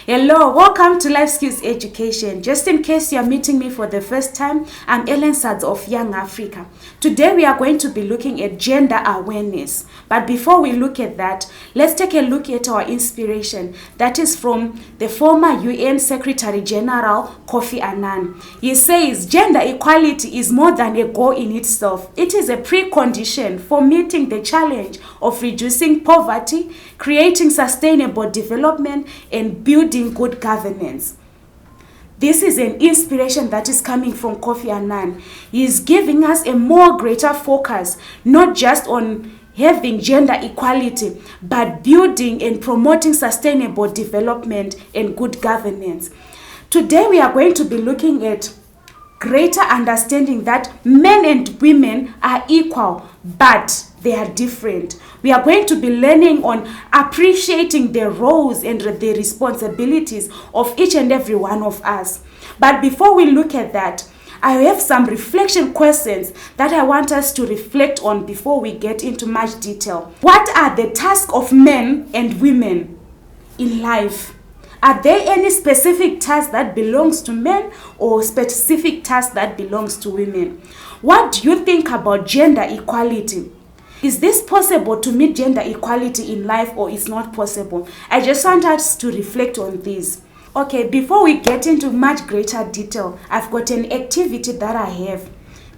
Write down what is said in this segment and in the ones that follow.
Hello, welcome to Life Skills Education. Just in case you're meeting me for the first time, I'm Ellen Sads of Young Africa. Today we are going to be looking at gender awareness. But before we look at that, let's take a look at our inspiration. That is from the former UN Secretary General Kofi Annan. He says gender equality is more than a goal in itself. It is a precondition for meeting the challenge of reducing poverty, creating sustainable development, and building good governance. This is an inspiration that is coming from Kofi Annan. He is giving us a more greater focus, not just on having gender equality, but building and promoting sustainable development and good governance. Today we are going to be looking at greater understanding that men and women are equal, but they are different. We are going to be learning on appreciating the roles and the responsibilities of each and every one of us. But before we look at that, I have some reflection questions that I want us to reflect on before we get into much detail. What are the tasks of men and women in life? Are there any specific tasks that belongs to men or specific tasks that belongs to women? What do you think about gender equality? Is this possible to meet gender equality in life, or is not possible? I just want us to reflect on this. Okay, before we get into much greater detail, I've got an activity that I have.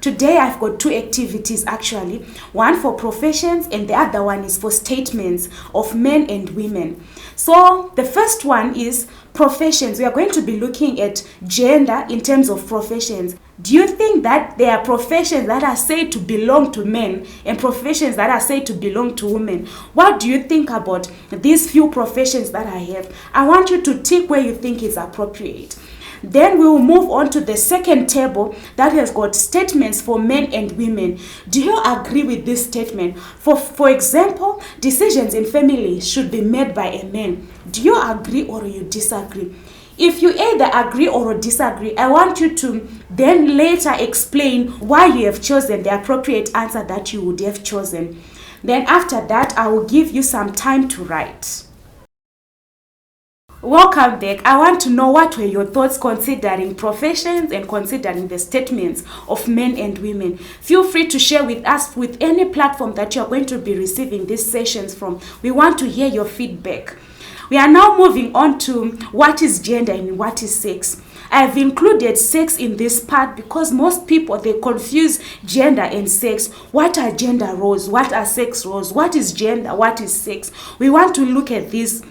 Today I've got two activities actually, one for professions and the other one is for statements of men and women. So the first one is professions. We are going to be looking at gender in terms of professions. Do you think that there are professions that are said to belong to men and professions that are said to belong to women? What do you think about these few professions that I have? I want you to tick where you think is appropriate. Then we will move on to the second table that has got statements for men and women. Do you agree with this statement? For example, decisions in family should be made by a man. Do you agree or you disagree? If you either agree or disagree, I want you to then later explain why you have chosen the appropriate answer that you would have chosen. Then after that, I will give you some time to write. Welcome back. I want to know what were your thoughts considering professions and considering the statements of men and women. Feel free to share with us with any platform that you're going to be receiving these sessions from. We want to hear your feedback. We are now moving on to what is gender and what is sex. I've included sex in this part because most people, they confuse gender and sex. What are gender roles? What are sex roles? What is gender? What is sex? We want to look at this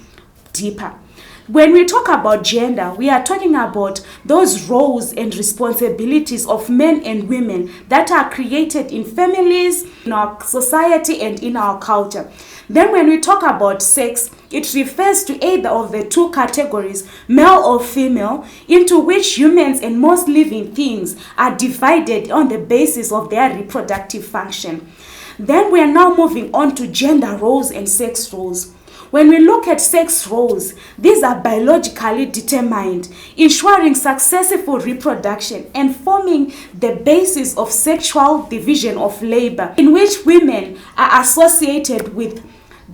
deeper. When we talk about gender, we are talking about those roles and responsibilities of men and women that are created in families, in our society, and in our culture. Then when we talk about sex, it refers to either of the two categories, male or female, into which humans and most living things are divided on the basis of their reproductive function. Then we are now moving on to gender roles and sex roles. When we look at sex roles, these are biologically determined, ensuring successful reproduction and forming the basis of sexual division of labor, in which women are associated with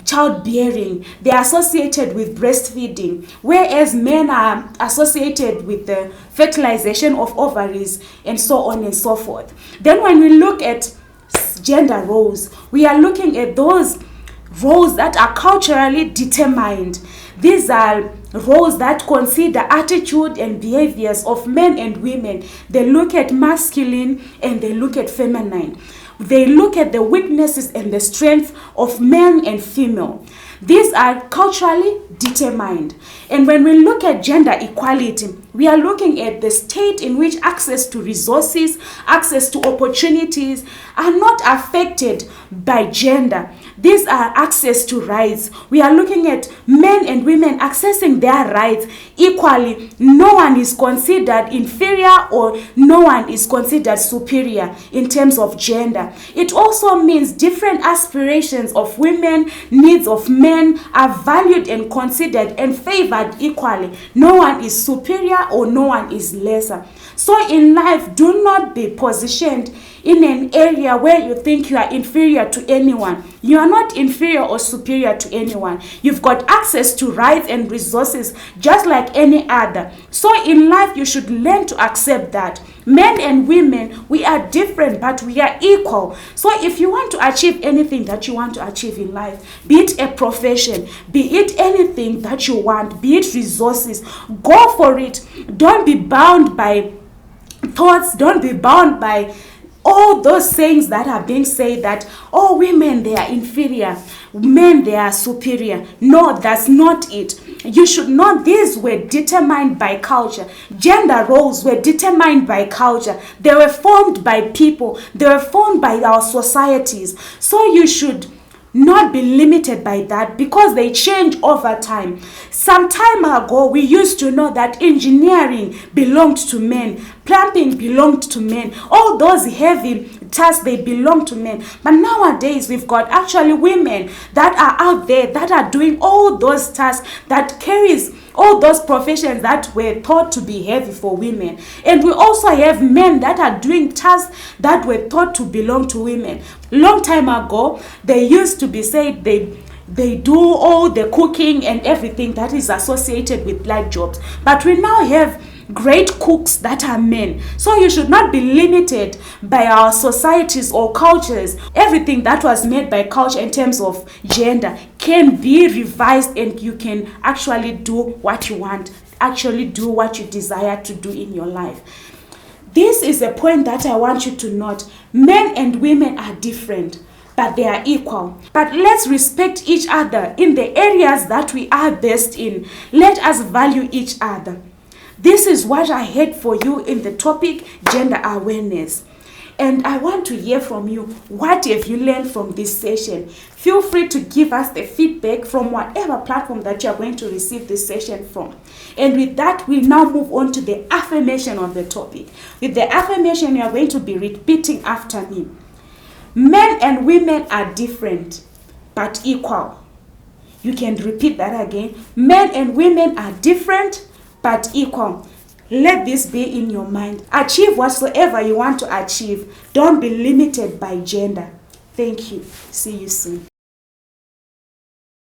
childbearing, they are associated with breastfeeding, whereas men are associated with the fertilization of ovaries and so on and so forth. Then when we look at gender roles, we are looking at those roles that are culturally determined. These are roles that consider attitude and behaviors of men and women. They look at masculine and they look at feminine. They look at the weaknesses and the strengths of men and female. These are culturally determined. And when we look at gender equality, we are looking at the state in which access to resources, access to opportunities are not affected by gender. These are access to rights. We are looking at men and women accessing their rights equally. No one is considered inferior or no one is considered superior in terms of gender. It also means different aspirations of women, needs of men are valued and considered and favored equally. No one is superior or no one is lesser. So in life, do not be positioned in an area where you think you are inferior to anyone. You are not inferior or superior to anyone. You've got access to rights and resources just like any other. So in life, you should learn to accept that. Men and women, we are different, but we are equal. So if you want to achieve anything that you want to achieve in life, be it a profession, be it anything that you want, be it resources, go for it. Don't be bound by thoughts, don't be bound by all those things that are being said that, oh, women, they are inferior, men, they are superior. No, that's not it. You should know these were determined by culture. Gender roles were determined by culture. They were formed by people. They were formed by our societies. So you should not be limited by that, because they change over time. Some time ago, we used to know that engineering belonged to men, plumbing belonged to men, all those heavy tasks, they belong to men. But nowadays, we've got actually women that are out there that are doing all those tasks, that carries all those professions that were thought to be heavy for women. And we also have men that are doing tasks that were thought to belong to women. Long time ago, they used to be said they do all the cooking and everything that is associated with light jobs. But we now have great cooks that are men. So you should not be limited by our societies or cultures. Everything that was made by culture in terms of gender can be revised, and you can actually do what you want, actually do what you desire to do in your life. This is a point that I want you to note. Men and women are different, but they are equal. But let's respect each other in the areas that we are best in. Let us value each other. This is what I had for you in the topic gender awareness. And I want to hear from you. What have you learned from this session? Feel free to give us the feedback from whatever platform that you are going to receive this session from. And with that, we now move on to the affirmation of the topic. With the affirmation, you are going to be repeating after me. Men and women are different, but equal. You can repeat that again. Men and women are different, but equal. Let this be in your mind. Achieve whatsoever you want to achieve. Don't be limited by gender. Thank you. See you soon.